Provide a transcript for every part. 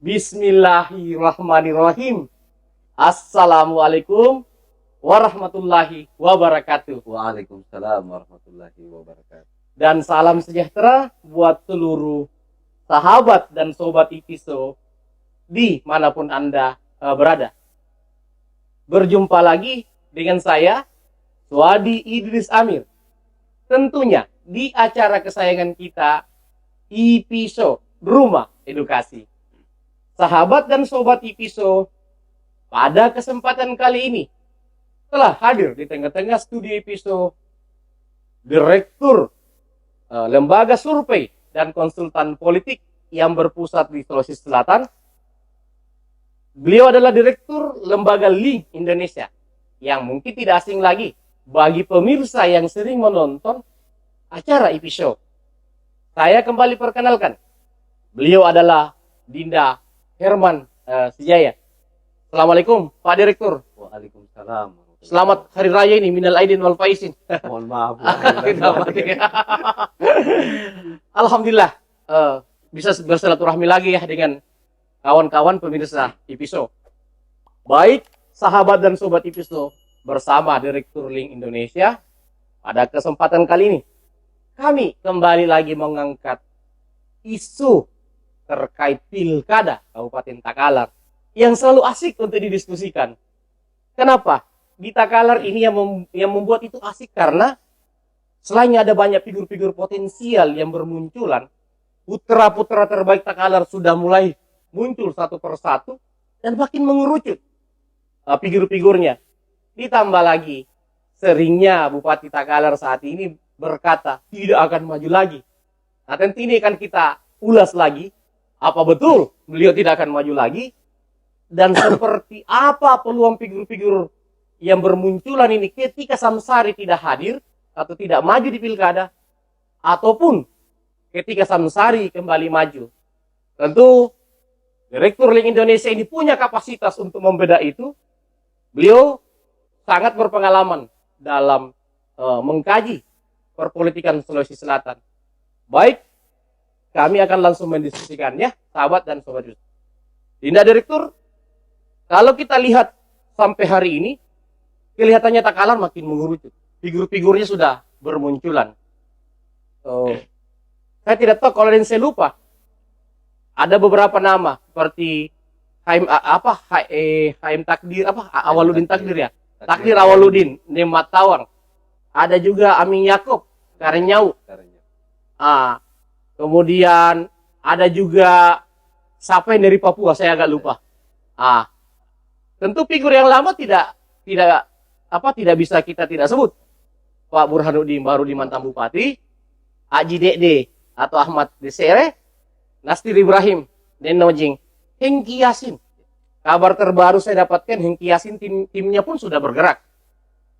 Bismillahirrahmanirrahim. Assalamualaikum warahmatullahi wabarakatuh. Waalaikumsalam warahmatullahi wabarakatuh. Dan salam sejahtera buat seluruh sahabat dan sobat IPISO di manapun Anda berada. Berjumpa lagi dengan saya, Suadi Idris Amir. Tentunya di acara kesayangan kita, IPISO, Rumah Edukasi. Sahabat dan sobat IPISO, pada kesempatan kali ini telah hadir di tengah-tengah studio IPISO Direktur Lembaga Survei dan Konsultan Politik yang berpusat di Sulawesi Selatan. Beliau adalah Direktur Lembaga Link Indonesia, yang mungkin tidak asing lagi bagi pemirsa yang sering menonton acara IPISO. Saya kembali perkenalkan, beliau adalah Dinda Herman Sijaya. Assalamualaikum Pak Direktur. Waalaikumsalam. Selamat Hari Raya ini, minal aidin wal faizin. Mohon maaf. Alhamdulillah bisa bersilaturahmi lagi ya dengan kawan-kawan pemirsa IPISO. Baik sahabat dan sobat IPISO, bersama Direktur Link Indonesia, pada kesempatan kali ini kami kembali lagi mengangkat isu terkait pilkada Kabupaten Takalar yang selalu asik untuk didiskusikan. Kenapa? Di Takalar ini yang membuat itu asik karena selain ada banyak figur-figur potensial yang bermunculan, putra-putra terbaik Takalar sudah mulai muncul satu persatu dan makin mengerucut figur-figurnya. Ditambah lagi seringnya Bupati Takalar saat ini berkata tidak akan maju lagi. Nah, tentu ini akan kita ulas lagi. Apa betul beliau tidak akan maju lagi? Dan seperti apa peluang figur-figur yang bermunculan ini ketika Samsari tidak hadir atau tidak maju di pilkada, ataupun ketika Samsari kembali maju. Tentu Direktur Link Indonesia ini punya kapasitas untuk membeda itu. Beliau sangat berpengalaman dalam mengkaji perpolitikan Sulawesi Selatan. Baik, kami akan langsung mendiskusikannya, sahabat dan sobat. Dinda Direktur, kalau kita lihat sampai hari ini, kelihatannya Takalar makin mengerucut. Figur-figurnya sudah bermunculan. Saya tidak tahu, kalau saya lupa, ada beberapa nama seperti Haim Takdir, Awaludin Takdir ya. Takdir Awaludin, Nemat Tawang. Ada juga Amin Yakob, Karenyau. Kemudian ada juga siapa yang dari Papua, saya agak lupa. Tentu figur yang lama tidak bisa kita tidak sebut. Pak Burhanuddin baru di mantan bupati, Haji Dede atau Ahmad Desere, Nastir Ibrahim, Denojing, Hengki Yasin. Kabar terbaru saya dapatkan, Hengki Yasin timnya pun sudah bergerak.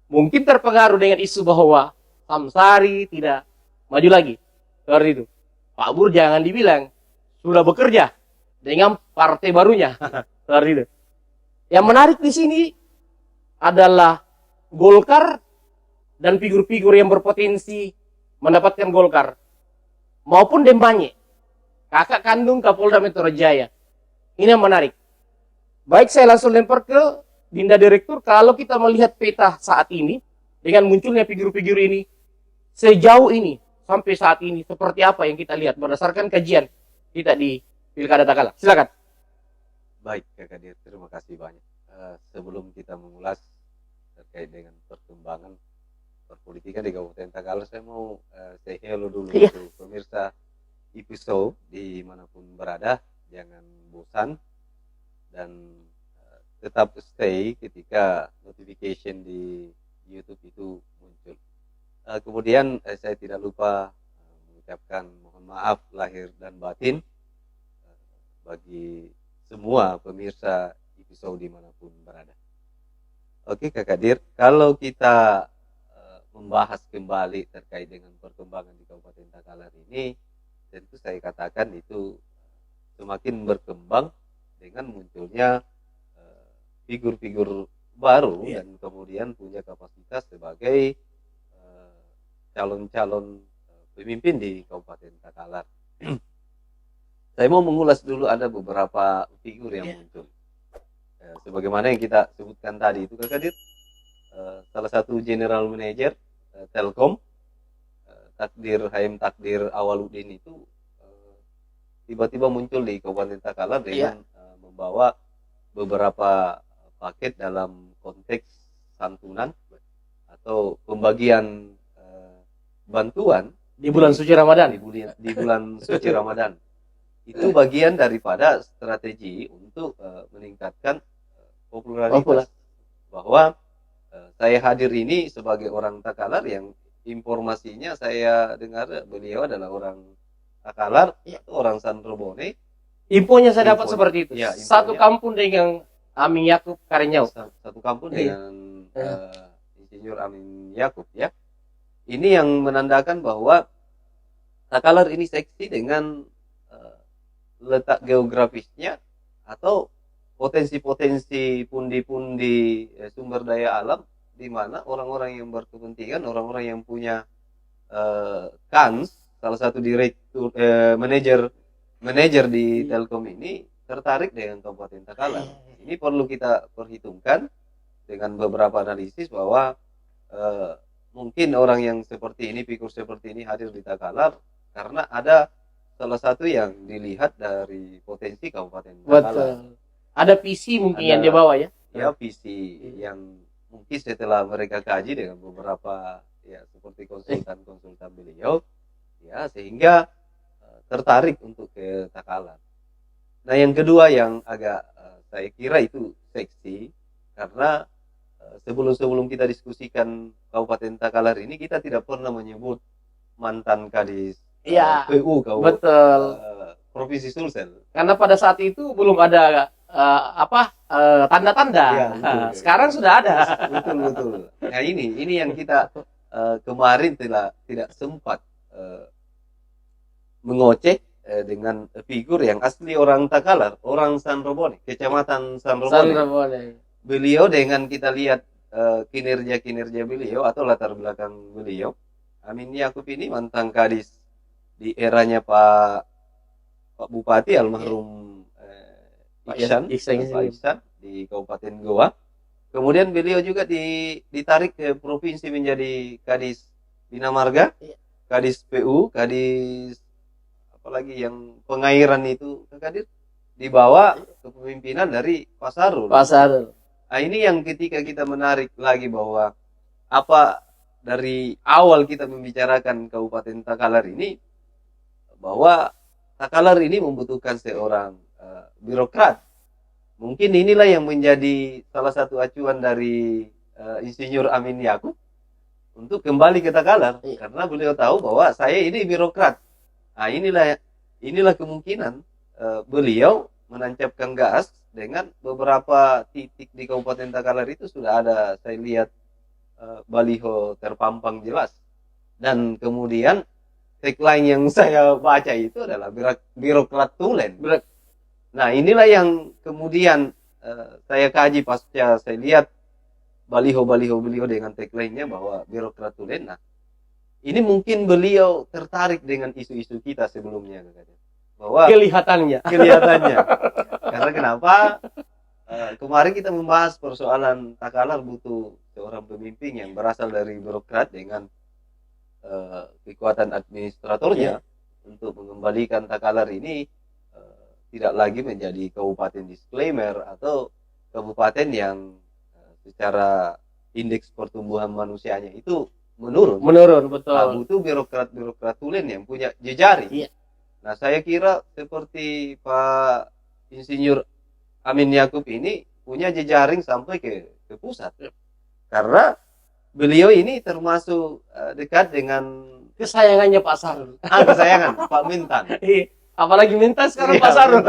Mungkin terpengaruh dengan isu bahwa Samsari tidak maju lagi. Seperti itu. Pak Bur jangan dibilang sudah bekerja dengan partai barunya. Seperti itu. Yang menarik di sini adalah Golkar dan figur-figur yang berpotensi mendapatkan Golkar, maupun Dembanye, kakak kandung Kapolda Metro Jaya. Ini yang menarik. Baik, saya langsung lempar ke Dinda Direktur. Kalau kita melihat peta saat ini dengan munculnya figur-figur ini, sejauh ini sampai saat ini seperti apa yang kita lihat berdasarkan kajian kita di Pilkada Takalar? Silakan. Baik, Kakak Dir, terima kasih banyak. Sebelum kita mengulas terkait dengan perkembangan perpolitikan di Kabupaten Takalar, saya mau say hello dulu untuk pemirsa IPISO dimanapun berada. Jangan bosan dan tetap stay ketika notification di YouTube itu muncul. Kemudian saya tidak lupa mengucapkan mohon maaf lahir dan batin bagi semua pemirsa IPISO dimanapun berada. Oke Kakak Dir, kalau kita membahas kembali terkait dengan perkembangan di Kabupaten Takalar ini, tentu saya katakan itu semakin berkembang dengan munculnya figur-figur baru dan kemudian punya kapasitas sebagai calon-calon pemimpin di Kabupaten Takalar. Saya mau mengulas dulu ada beberapa figur yang muncul. Sebagaimana yang kita sebutkan tadi itu Kak Kadir, salah satu general manager Telkom, Takdir Awaludin itu tiba-tiba muncul di Kabupaten Takalar dengan membawa beberapa paket dalam konteks santunan atau pembagian bantuan Di bulan suci Ramadan. di bulan suci Ramadan. Itu bagian daripada strategi untuk meningkatkan popularitas. Bahwa saya hadir ini sebagai orang Takalar yang informasinya saya dengar beliau adalah orang Takalar atau orang Sandrobone. Infonya saya dapat seperti itu. Ya, satu kampung dengan Amin Yakub Karenyau. Satu kampung dengan Insinyur Amin Yakub ya. Ini yang menandakan bahwa Takalar ini seksi dengan letak geografisnya atau potensi-potensi pundi-pundi sumber daya alam di mana orang-orang yang berkepentingan, orang-orang yang punya kans, salah satu direktur manajer di Telkom ini tertarik dengan Kabupaten Takalar. Ini perlu kita perhitungkan dengan beberapa analisis bahwa mungkin orang yang seperti ini, figur seperti ini hadir di Takalar karena ada salah satu yang dilihat dari potensi Kabupaten Takalar. Betul. Ada visi mungkin yang dia bawa ya. Ya, visi yang mungkin setelah mereka kaji dengan beberapa ya seperti konsultan beliau ya sehingga tertarik untuk ke Takalar. Nah, yang kedua yang agak saya kira itu seksi karena sebelum kita diskusikan Kabupaten Takalar ini kita tidak pernah menyebut mantan kadis PU Provinsi Sulsel. Karena pada saat itu belum ada tanda-tanda. Ya, sekarang sudah ada. Betul. Nah, ini yang kita kemarin tidak sempat mengocek dengan figur yang asli orang Takalar, orang Sandrobone, Kecamatan Sandrobone. Beliau dengan kita lihat kinerja beliau atau latar belakang beliau, Amin Yakub ini mantan kadis di eranya Pak Bupati almarhum Ihsan di Kabupaten Goa. Kemudian beliau juga ditarik ke provinsi menjadi kadis Bina Marga, kadis PU, kadis apalagi yang pengairan itu Kadir dibawa kepemimpinan dari Pak Sarul. Nah, ini yang ketika kita menarik lagi bahwa apa dari awal kita membicarakan Kabupaten Takalar ini bahwa Takalar ini membutuhkan seorang birokrat. Mungkin inilah yang menjadi salah satu acuan dari Insinyur Amin Yakub untuk kembali ke Takalar karena beliau tahu bahwa saya ini birokrat. Nah, inilah kemungkinan beliau menancapkan gas dengan beberapa titik di Kabupaten Takalar itu sudah ada saya lihat baliho terpampang jelas. Dan kemudian tagline yang saya baca itu adalah birokrat tulen. Nah, inilah yang kemudian saya kaji pasca saya lihat baliho-baliho beliau dengan tagline-nya bahwa birokrat tulen. Nah, ini mungkin beliau tertarik dengan isu-isu kita sebelumnya, bahwa kelihatannya. Karena kenapa? Kemarin kita membahas persoalan Takalar butuh seorang pemimpin yang berasal dari birokrat dengan kekuatan administratornya untuk mengembalikan Takalar ini tidak lagi menjadi kabupaten disclaimer atau kabupaten yang secara indeks pertumbuhan manusianya itu menurun, betul. Nah, butuh birokrat tulen yang punya jejaring. Nah, saya kira seperti Pak Insinyur Amin Yakub ini punya jejaring sampai ke pusat. Karena beliau ini termasuk dekat dengan kesayangannya Pak Sarul. Kesayangan Pak Mintan. Apalagi Mintan sekarang Pak Sarul.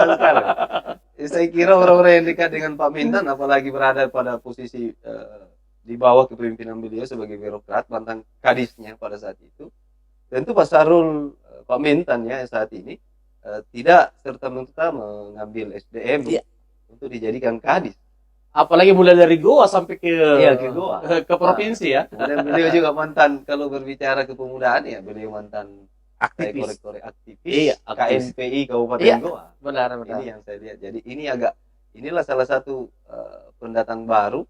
Saya kira orang-orang yang dekat dengan Pak Mintan apalagi berada pada posisi di bawah kepemimpinan beliau sebagai birokrat mantan kadisnya pada saat itu. Tentu Pak Sarul, Pak Mintan ya saat ini tidak serta-merta mengambil SDM untuk dijadikan kadis. Apalagi mulai dari Goa sampai ke Goa, ke provinsi ya. Dan beliau juga mantan, kalau berbicara kepemudaan ya beliau mantan saya Aktivis. korek-korek aktivis Iya, aktivis. KNPI Kabupaten Iya. Goa. Benar. Ini yang saya lihat. Jadi inilah salah satu pendatang baru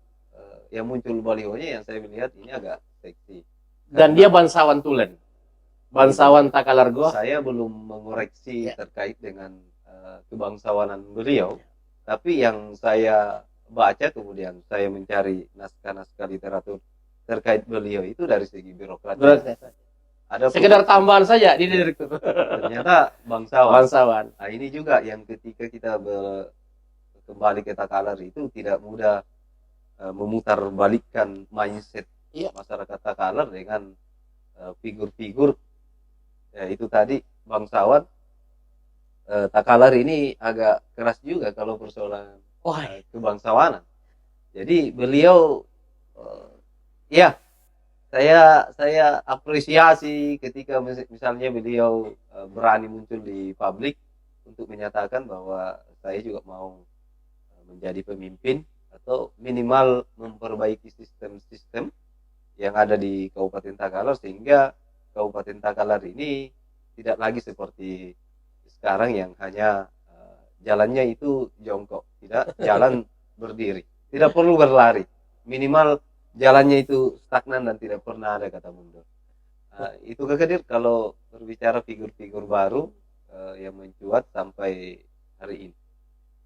yang muncul balihonya yang saya lihat ini agak seksi. Dan dia bangsawan Tulen. Bangsawan Takalargoa. Saya belum mengoreksi Ya. terkait dengan kebangsawanan beliau, tapi yang saya baca kemudian saya mencari naskah-naskah literatur terkait beliau itu dari segi birokrat. Ada Sekedar tambahan saja di direktur. ternyata bangsawan. Bangsawan. Nah, ini juga yang ketika kita kembali ke Takalar itu tidak mudah memutar balikkan mindset Iya. masyarakat Takalar dengan figur-figur itu tadi bangsawan. Takalar ini agak keras juga kalau persoalan kebangsawanan. Jadi beliau ya saya apresiasi ketika misalnya beliau berani muncul di publik untuk menyatakan bahwa saya juga mau menjadi pemimpin atau minimal memperbaiki sistem-sistem yang ada di Kabupaten Takalar sehingga Kabupaten Takalar ini tidak lagi seperti sekarang yang hanya jalannya itu jongkok, tidak jalan berdiri, tidak perlu berlari, minimal jalannya itu stagnan dan tidak pernah ada kata mundur. Itu Kak Kadir kalau berbicara figur-figur baru yang mencuat sampai hari ini.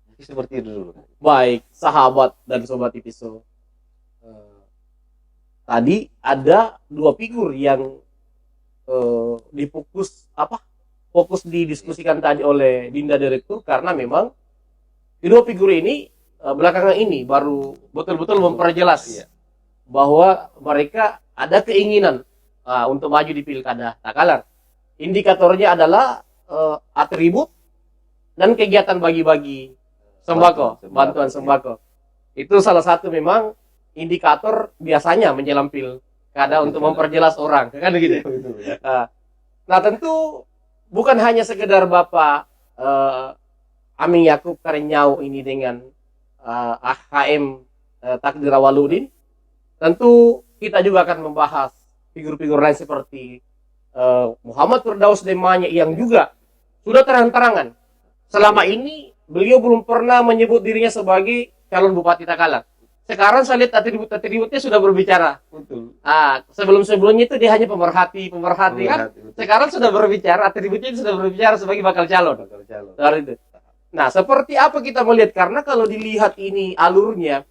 Mungkin seperti itu dulu. Baik, sahabat dan sobat Ipiso. Tadi ada dua figur yang fokus didiskusikan tadi oleh Dinda Direktur karena memang kedua figur ini belakangan ini baru betul-betul memperjelas bahwa mereka ada keinginan untuk maju di Pilkada Takalar. Indikatornya adalah atribut dan kegiatan bagi-bagi sembako, bantuan sembako. Itu salah satu memang indikator biasanya menjelang Pilkada untuk memperjelas orang, kan gitu. Nah, tentu bukan hanya sekedar Bapak Aming Yakub Karenyau ini dengan HM Takdir Awaludin. Tentu kita juga akan membahas figur-figur lain seperti Muhammad Firdaus Demanye yang juga sudah terang-terangan. Selama ini beliau belum pernah menyebut dirinya sebagai calon Bupati Takalar. Sekarang saya lihat atribut-atributnya sudah berbicara. Betul. Sebelum-sebelumnya itu dia hanya pemerhati kan. Sekarang sudah berbicara, atributnya sudah berbicara sebagai bakal calon. Nah, seperti apa kita melihat? Karena kalau dilihat ini alurnya,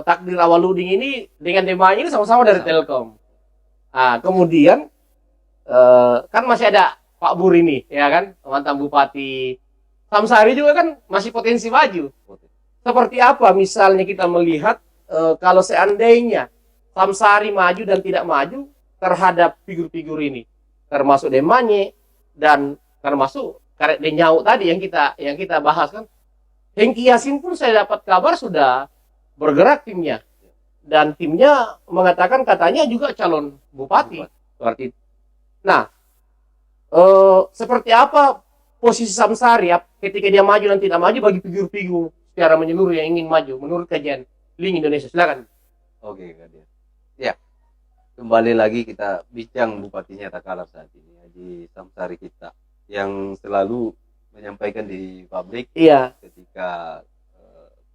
Takdir Awaludin ini dengan Demanye ini sama-sama dari Telkom. Kemudian kan masih ada Pak Bur ini, ya kan, mantan Bupati Samsari juga kan masih potensi maju. Seperti apa misalnya kita melihat kalau seandainya Samsari maju dan tidak maju terhadap figur-figur ini, termasuk Demanye dan termasuk Karet Denyau tadi yang kita bahas kan. Hengki Yasin pun saya dapat kabar sudah bergerak timnya, dan timnya mengatakan katanya juga calon bupati. Seperti itu. Nah, seperti apa posisi Samsari ketika dia maju dan tidak maju bagi figur-figur secara menyeluruh yang ingin maju menurut kajian Link Indonesia? Silakan. Oke, Kadir. Ya, kembali lagi kita bincang bupatinya Takalar saat ini, Haji Samsari kita, yang selalu menyampaikan di publik ketika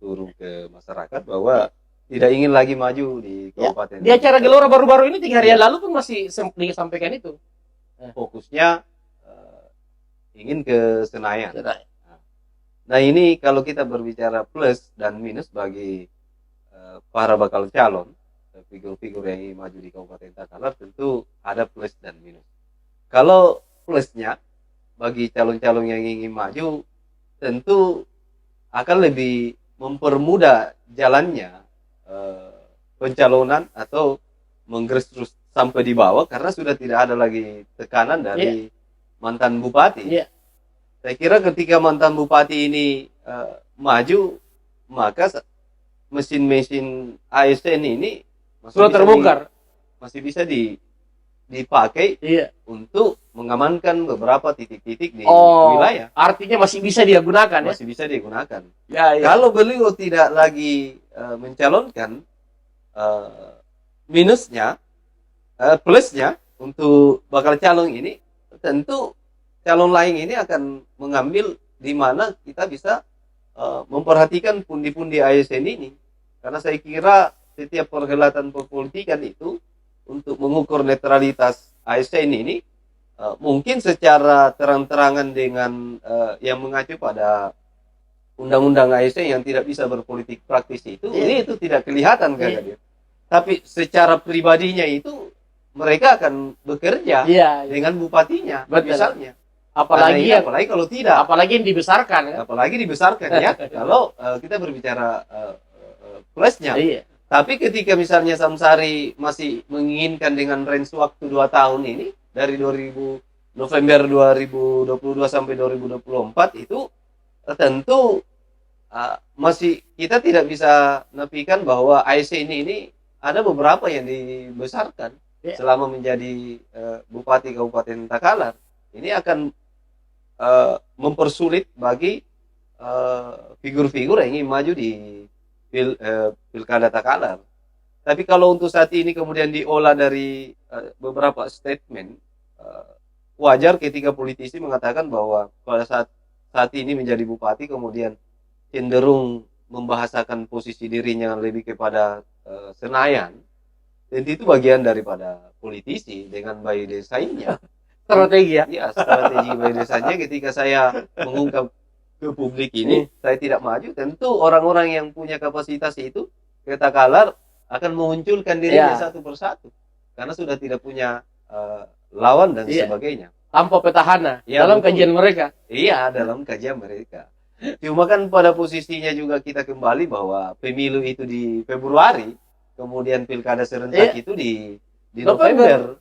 turun ke masyarakat bahwa tidak ingin lagi maju di kabupaten. Di acara Gelora baru-baru ini 3 hari yang lalu pun masih disampaikan itu. Fokusnya ingin ke Senayan. Nah, ini kalau kita berbicara plus dan minus bagi para bakal calon, figur-figur yang ingin maju di Kabupaten Takalar tentu ada plus dan minus. Kalau plusnya bagi calon-calon yang ingin maju tentu akan lebih mempermudah jalannya pencalonan atau menggerus sampai di bawah karena sudah tidak ada lagi tekanan dari mantan bupati. Saya kira ketika mantan bupati ini maju, maka mesin-mesin ASN ini sudah terbongkar, masih bisa dipakai untuk mengamankan beberapa titik-titik di wilayah. Artinya masih bisa dia gunakan, masih bisa digunakan. Kalau beliau tidak lagi mencalonkan, minusnya, plusnya untuk bakal calon ini tentu calon lain ini akan mengambil di mana kita bisa memperhatikan pundi-pundi ASN ini. Karena saya kira setiap perhelatan perpolitikan itu untuk mengukur netralitas ASN ini mungkin secara terang-terangan dengan yang mengacu pada undang-undang ASN yang tidak bisa berpolitik praktis itu, ini itu tidak kelihatan kan dia. Tapi secara pribadinya itu mereka akan bekerja dengan bupatinya, misalnya. Apalagi kalau tidak, apalagi yang dibesarkan, kan? Apalagi dibesarkan ya. Kalau kita berbicara plusnya. Tapi ketika misalnya Samsari masih menginginkan dengan range waktu 2 tahun ini dari November 2022 sampai 2024 itu tentu masih kita tidak bisa nafikan bahwa ASN ini ada beberapa yang dibesarkan selama menjadi Bupati Kabupaten Takalar. Ini akan mempersulit bagi figur-figur yang ingin maju di Pilkada Takalar. Tapi kalau untuk saat ini kemudian diolah dari beberapa statement, wajar ketika politisi mengatakan bahwa pada saat ini menjadi bupati kemudian cenderung membahasakan posisi dirinya lebih kepada Senayan. Dan itu bagian daripada politisi dengan by desainnya. Strategi ya? Iya, strategi by desainnya ketika saya mengungkap ke publik ini, saya tidak maju, tentu orang-orang yang punya kapasitas itu, ke Takalar, akan memunculkan dirinya satu persatu. Karena sudah tidak punya lawan dan sebagainya. Tanpa petahana, dalam kajian mereka. Iya, dalam kajian mereka. Cuma kan pada posisinya juga kita kembali bahwa pemilu itu di Februari, kemudian pilkada serentak itu di November.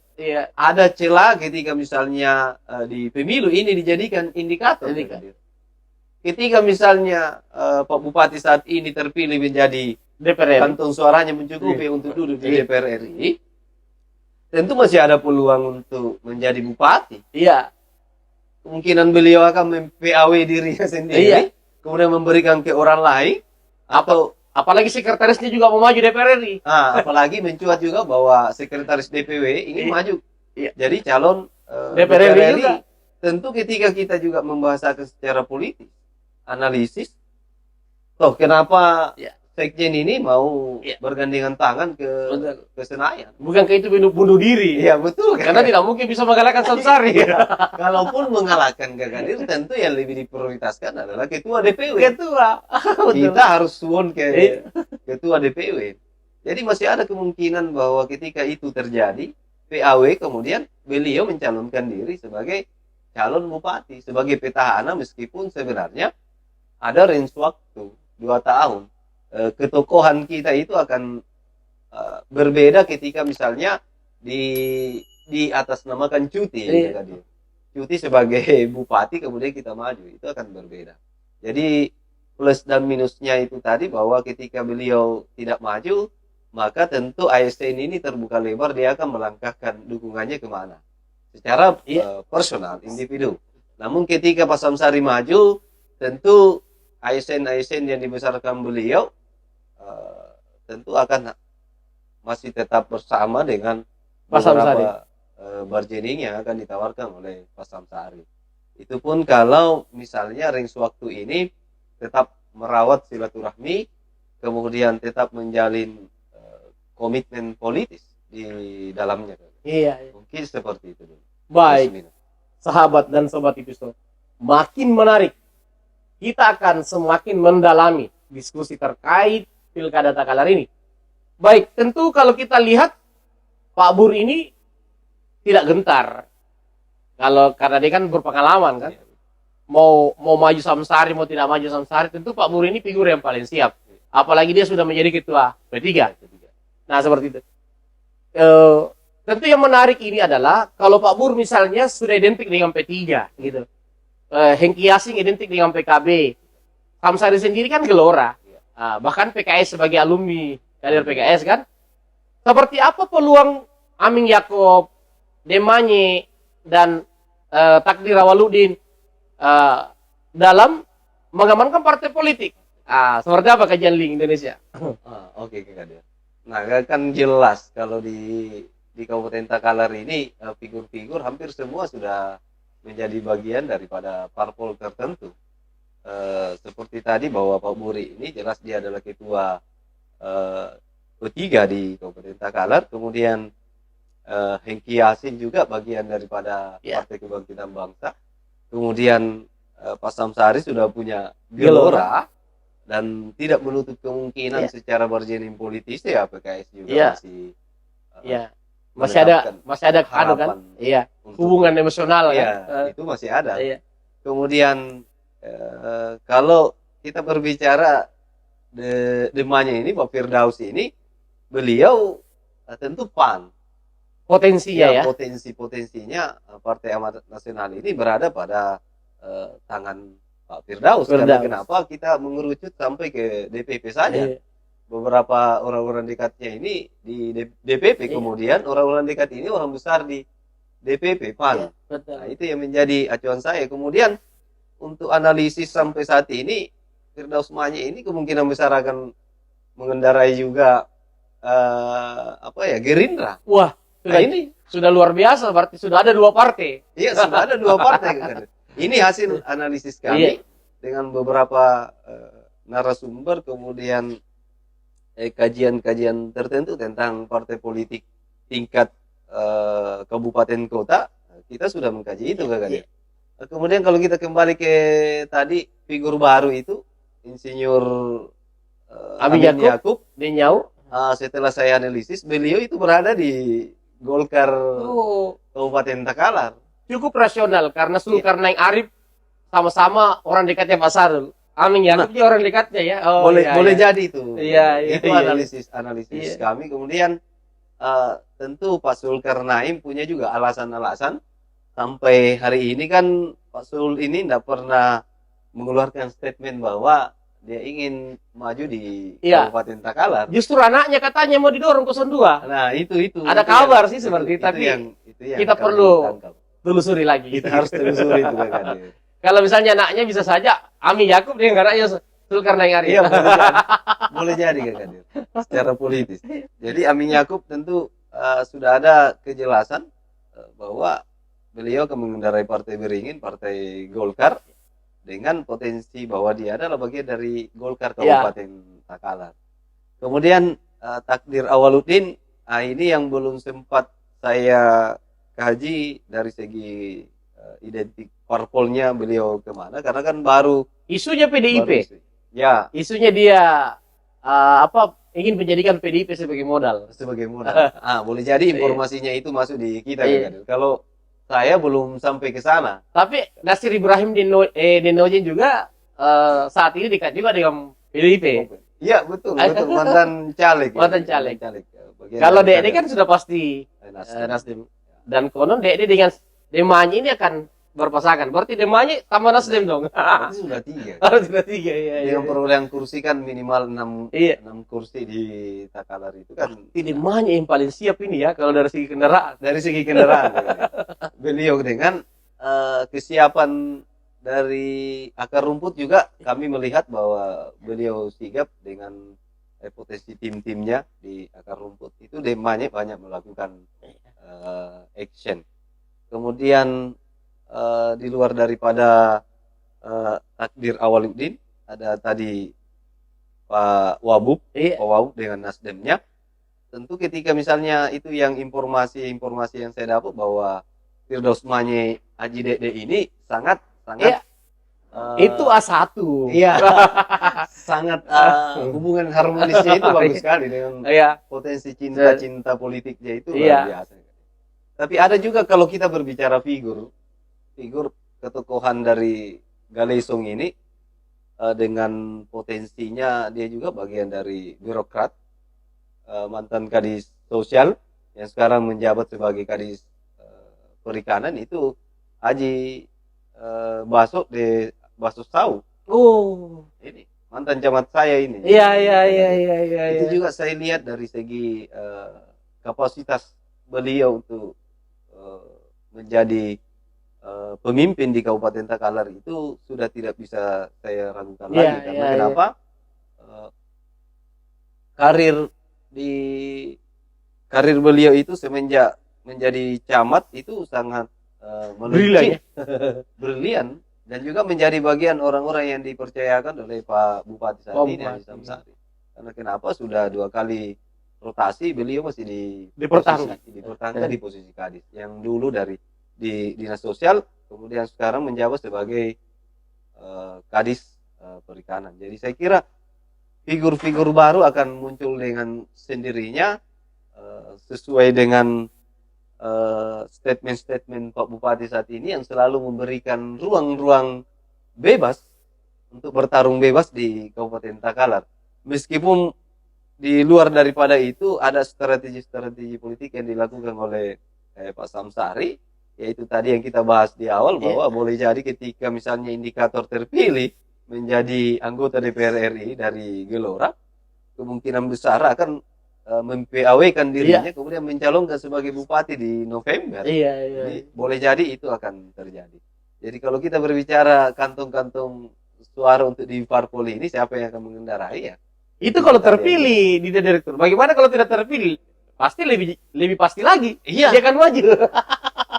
Ada celah ketika misalnya di pemilu ini dijadikan indikator. Ketika misalnya Pak Bupati saat ini terpilih menjadi DPR RI, kantong suaranya mencukupi untuk duduk di DPR RI, tentu masih ada peluang untuk menjadi bupati. Kemungkinan beliau akan mem-PAW dirinya sendiri, kemudian memberikan ke orang lain, atau apalagi sekretarisnya juga mau maju DPR RI. Apalagi mencuat juga bahwa sekretaris DPW ingin maju jadi calon DPR RI juga. Tentu ketika kita juga membahasakan secara politis, analisis, toh kenapa sekjen ini mau bergandengan tangan ke Senayan? Bukankah itu bunuh diri? Iya betul. Karena tidak mungkin bisa mengalahkan Samsari. Kalaupun mengalahkan Gagadir, tentu yang lebih diprioritaskan adalah ketua DPW. Kita harus suwon ke ketua DPW. Jadi masih ada kemungkinan bahwa ketika itu terjadi, PAW kemudian beliau mencalonkan diri sebagai calon bupati, sebagai petahana, meskipun sebenarnya ada range waktu 2 tahun. Ketokohan kita itu akan berbeda ketika misalnya di atas namakan cuti, cuti sebagai bupati kemudian kita maju, itu akan berbeda. Jadi plus dan minusnya itu tadi bahwa ketika beliau tidak maju, maka tentu ASN ini terbuka lebar, dia akan melangkahkan dukungannya kemana secara personal, individu. Namun ketika Pak Samsari maju, tentu ASN yang dibesarkan beliau tentu akan masih tetap bersama dengan beberapa bargaining yang akan ditawarkan oleh Pak Samsari. Itu pun kalau misalnya range waktu ini tetap merawat silaturahmi, kemudian tetap menjalin komitmen politis di dalamnya. Mungkin seperti itu dulu. Baik, sahabat dan sobat Episo, makin menarik. Kita akan semakin mendalami diskusi terkait Pilkada Takalar ini. Baik, tentu kalau kita lihat Pak Bur ini tidak gentar. Karena dia kan berpengalaman kan. Mau maju Samsari, mau tidak maju Samsari, tentu Pak Bur ini figur yang paling siap. Apalagi dia sudah menjadi ketua P3. Nah, seperti itu. Tentu yang menarik ini adalah kalau Pak Bur misalnya sudah identik dengan P3 gitu. Hengki Yassin identik dengan PKB. Samsari sendiri kan Gelora. Bahkan PKS sebagai alumni kader PKS kan. Seperti apa peluang Aming Yaakob, Demanye, dan Takdir Awaludin dalam mengamankan partai politik? Seperti apa kajian Link Indonesia? Oke, Kadir. Nah, kan jelas kalau di Kabupaten Takalar ini figur-figur hampir semua sudah menjadi bagian daripada parpol tertentu. Seperti tadi bahwa Pak Buri ini jelas dia adalah ketua ketiga di Kabupaten Takalar, kemudian Hengki Yasin juga bagian daripada Partai Kebangkitan Bangsa, kemudian Pak Samsari sudah punya gelora dan tidak menutup kemungkinan secara berjenis politis ya PKS juga masih ada kan hubungan emosional itu masih ada. Kemudian kalau kita berbicara demanya ini Pak Firdaus ini, beliau tentu PAN potensinya potensinya Partai Amanat Nasional ini berada pada tangan Pak Firdaus. Karena kenapa kita mengerucut sampai ke DPP saja? Beberapa orang-orang dekatnya ini di DPP, kemudian orang-orang dekat ini orang besar di DPP PAN. Nah, itu yang menjadi acuan saya. Kemudian untuk analisis sampai saat ini, Firdaus Manye ini kemungkinan besar akan mengendarai juga Gerindra. Wah, ini sudah luar biasa, berarti sudah ada 2 partai. Iya, sudah ada 2 partai. Ini hasil analisis kami dengan beberapa narasumber, kemudian kajian-kajian tertentu tentang partai politik tingkat kabupaten kota. Kita sudah mengkaji itu, Kak. Kemudian kalau kita kembali ke tadi figur baru itu Insinyur Amin Yakub Denyau. Setelah saya analisis, beliau itu berada di Golkar Kabupaten Takalar. Cukup rasional karena Zulkarnain Arif sama-sama orang dekatnya Pak Sarul. Amin Yakub juga orang dekatnya ya. Boleh jadi itu. Itu analisis Iya. kami. Kemudian tentu Pak Zulkarnain punya juga alasan-alasan. Sampai hari ini kan Pak Sul ini tidak pernah mengeluarkan statement bahwa dia ingin maju di Kabupaten Takalar. Justru anaknya katanya mau didorong 02. Nah, itu. Ada kabar sih seperti itu, tapi yang kita perlu telusuri lagi. Kita harus telusuri itu, Kak. Kalau misalnya anaknya bisa saja Amin Yakub dengan anaknya Zulkarnain Arif. Iya, boleh jadi Kak Kadir. Secara politis. Jadi Amin Yakub tentu sudah ada kejelasan bahwa beliau akan mengendarai Partai Beringin, Partai Golkar, dengan potensi bahwa dia adalah bagian dari Golkar Kabupaten Takalar. Kemudian Takdir Awaludin, ini yang belum sempat saya kaji dari segi identik parpolnya beliau kemana, karena kan baru isunya PDIP. Isunya dia ingin menjadikan PDIP sebagai modal. Boleh jadi informasinya itu masuk di kita kan. Kalau saya belum sampai ke sana. Tapi Nasir Ibrahim Denojen juga saat ini dekat juga dengan PDIP. Iya, betul mantan caleg. Kalau DD kan sudah pasti Nasdem. Dan konon DD dengan Demanya ini akan berpasangan. Berarti Demanya tambah Nasdem dong. Berarti sudah 3. Sudah 3 Dengan perolehan kursi kan minimal 6 kursi di Takalar itu kan. Demanya yang paling siap ini ya kalau dari segi kendaraan. Beliau dengan kesiapan dari akar rumput juga kami melihat bahwa beliau sigap dengan potensi tim-timnya di akar rumput. Itu Demanya banyak melakukan action. Kemudian di luar daripada Takdir Awaludin, ada tadi Pak Wabub dengan Nasdemnya. Tentu ketika misalnya itu yang informasi yang saya dapat bahwa Firdaus Manye Haji Dede ini sangat itu A1. Iya. Sangat hubungan harmonisnya itu bagus sekali dengan potensi cinta politiknya itu luar biasa. Tapi ada juga kalau kita berbicara figur ketokohan dari Galesong ini dengan potensinya dia juga bagian dari birokrat, mantan kadis sosial yang sekarang menjabat sebagai kadis perikanan, itu Haji Baso Sau. Ini mantan camat saya ini. Iya. Itu juga saya lihat dari segi kapasitas beliau untuk menjadi pemimpin di Kabupaten Takalar itu sudah tidak bisa saya ragukan lagi. Karena kenapa? Karir beliau itu semenjak menjadi camat itu sangat Brilian, ya? brilian dan juga menjadi bagian orang-orang yang dipercayakan oleh Pak Bupati saat ini, Haji Samsari. Karena kenapa sudah 2 kali rotasi beliau masih dipertahankan di posisi kadis yang dulu dari di dinas sosial, kemudian sekarang menjabat sebagai kadis perikanan. Jadi saya kira figur-figur baru akan muncul dengan sendirinya sesuai dengan statement-statement Pak Bupati saat ini yang selalu memberikan ruang-ruang bebas untuk bertarung bebas di Kabupaten Takalar. Meskipun di luar daripada itu ada strategi-strategi politik yang dilakukan oleh Pak Samsari, yaitu tadi yang kita bahas di awal bahwa boleh jadi ketika misalnya indikator terpilih menjadi anggota DPR RI dari Gelora, kemungkinan besar akan mem-PAW-kan dirinya kemudian mencalonkan sebagai bupati di November. Jadi boleh jadi itu akan terjadi. Jadi kalau kita berbicara kantong-kantong suara untuk di parpol ini, siapa yang akan mengendarai ya? Itu kalau terpilih di direktur. Bagaimana kalau tidak terpilih? Pasti lebih pasti lagi. Dia akan maju.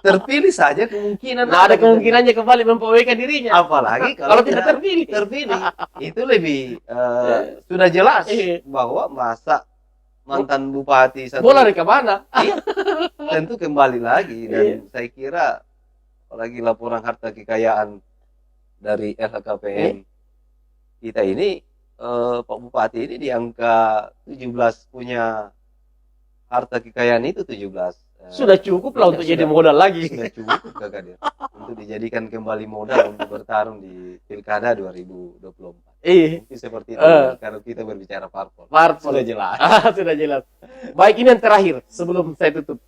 Terpilih saja kemungkinan. Nah, ada kemungkinannya kembali memperbaiki dirinya. Apalagi kalau tidak terpilih. Itu lebih sudah jelas bahwa masa mantan bupati satu bola ke mana? Tentu kembali lagi dan saya kira apalagi laporan harta kekayaan dari LHKPN kita ini Pak Bupati ini di angka 17 punya harta kekayaan itu 17. Sudah cukup lah untuk jadi modal lagi. Sudah cukup Kak Kadir untuk dijadikan kembali modal untuk bertarung di Pilkada 2024. Mungkin seperti itu kalau kita berbicara parpol. Sudah jelas. Sudah jelas. Baik, ini yang terakhir sebelum saya tutup.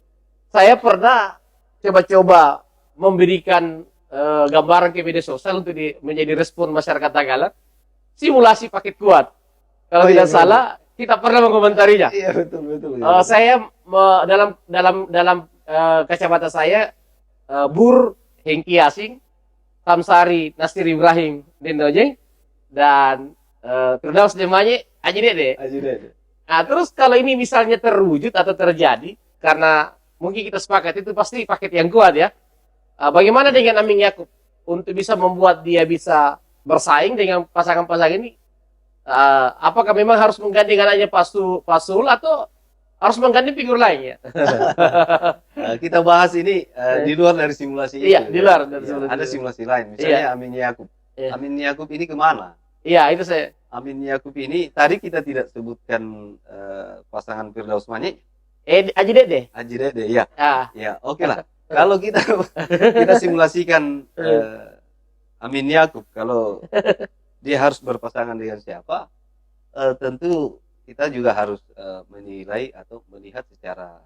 Saya pernah coba-coba memberikan gambaran ke media sosial untuk menjadi respon masyarakat Tagalar. Simulasi paket kuat. Kalau tidak salah, kita pernah mengomentarinya. Iya, betul. Saya dalam kacamata saya Bur Hengki Asing, Samsari Nasir Ibrahim Dendojeng, dan Firdaus Demanye Haji Dede. Nah, terus kalau ini misalnya terwujud atau terjadi, karena mungkin kita sepakat itu pasti paket yang kuat ya. Bagaimana dengan Amin Yakub untuk bisa membuat dia bisa bersaing dengan pasangan-pasangan ini? Apakah memang harus menggandeng hanya Pasul atau harus menggandeng figur lain ya? Kita bahas ini di luar dari simulasi itu. Iya, di luar dari simulasi. Ada simulasi lain, misalnya Amin Yakub. Amin Yakub ini kemana? Iya, itu saya. Amin Yakub ini tadi kita tidak sebutkan pasangan Firdaus Manye. Haji Dede. Haji Dede, ya. Ya, oke lah. Kalau kita simulasikan Amin Yakub, kalau dia harus berpasangan dengan siapa, tentu kita juga harus menilai atau melihat secara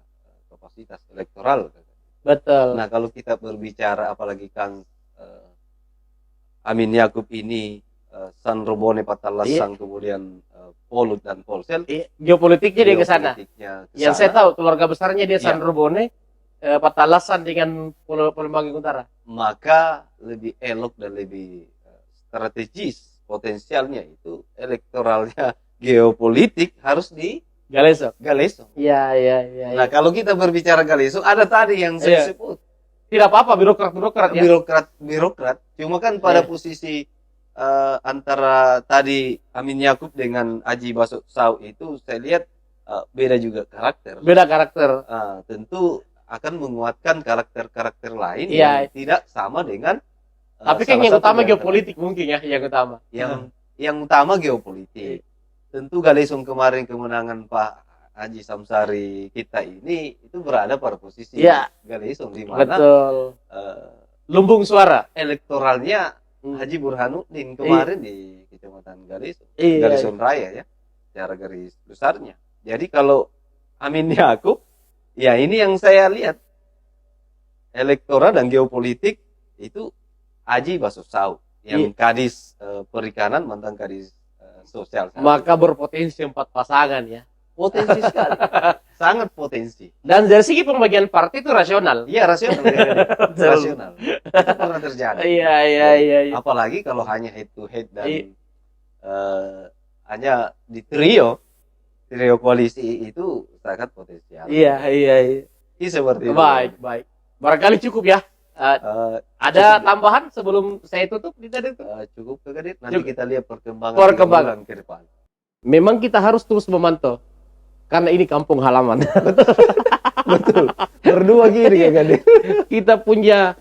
kapasitas elektoral. Betul. Nah, kalau kita berbicara apalagi kan Amin Yakub ini San Robone Patalasang kemudian Polut dan Polsel. Geopolitiknya dia ke sana. Yang saya tahu keluarga besarnya dia San Robone, Patalasan dengan Palembang Utara. Maka lebih elok dan lebih strategis potensialnya itu elektoralnya geopolitik harus di Galesong. Iya. Nah, kalau kita berbicara Galesong, ada tadi yang saya sebut. Tidak apa-apa birokrat ya. Birokrat. Cuma kan pada posisi antara tadi Amin Yakub dengan Haji Baso Sau itu saya lihat beda juga karakter. Beda karakter. Tentu akan menguatkan karakter-karakter lain yang tidak sama dengan tapi kan yang utama geopolitik mungkin ya, yang utama. Yang utama geopolitik. Tentu Galesong kemarin kemenangan Pak Haji Samsari kita ini itu berada pada posisi Galesong di mana lumbung suara elektoralnya Haji Burhanuddin kemarin di Kecamatan Galesong Raya ya, secara garis besarnya. Jadi kalau Amin Yakub, ya ini yang saya lihat elektoral dan geopolitik itu Haji Baso Sau yang kadis perikanan, mantan kadis sosial. Maka berpotensi 4 pasangan ya. Potensi sekali. Sangat potensi. Dan dari segi pembagian partai itu rasional. Iya, rasional. Rasional. Itu pernah terjadi. Iya. Apalagi kalau hanya head to head dan hanya di trio koalisi itu sangat potensial. Iya. Ini seperti itu. Baik. Barangkali cukup ya Ada tambahan sebelum saya tutup Dinda Direktur? Cukup Kak Kadir. Nanti kita lihat perkembangan Perkembangan. 3 bulan ke depan. Memang kita harus terus memantau karena ini kampung halaman. Betul. Berdua gini Kak Kadir. Kita punya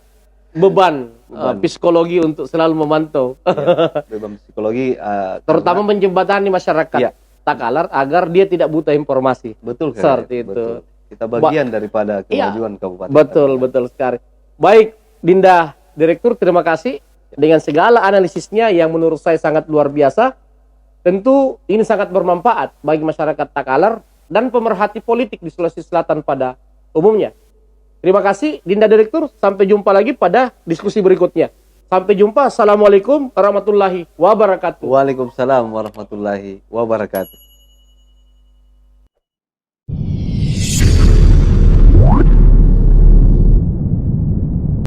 beban psikologi untuk selalu memantau, Ya, beban psikologi terutama menjembatani masyarakat Iya. Takalar agar dia tidak buta informasi. betul Kak Seperti Kadir, itu. betul. Kita bagian daripada Iya. kemajuan kabupaten. Betul, Takalar. betul sekali. Baik, Dinda Direktur, terima kasih dengan segala analisisnya yang menurut saya sangat luar biasa. Tentu ini sangat bermanfaat bagi masyarakat Takalar dan pemerhati politik di Sulawesi Selatan pada umumnya. Terima kasih Dinda Direktur, sampai jumpa lagi pada diskusi berikutnya. Sampai jumpa, Assalamualaikum warahmatullahi wabarakatuh. Waalaikumsalam warahmatullahi wabarakatuh.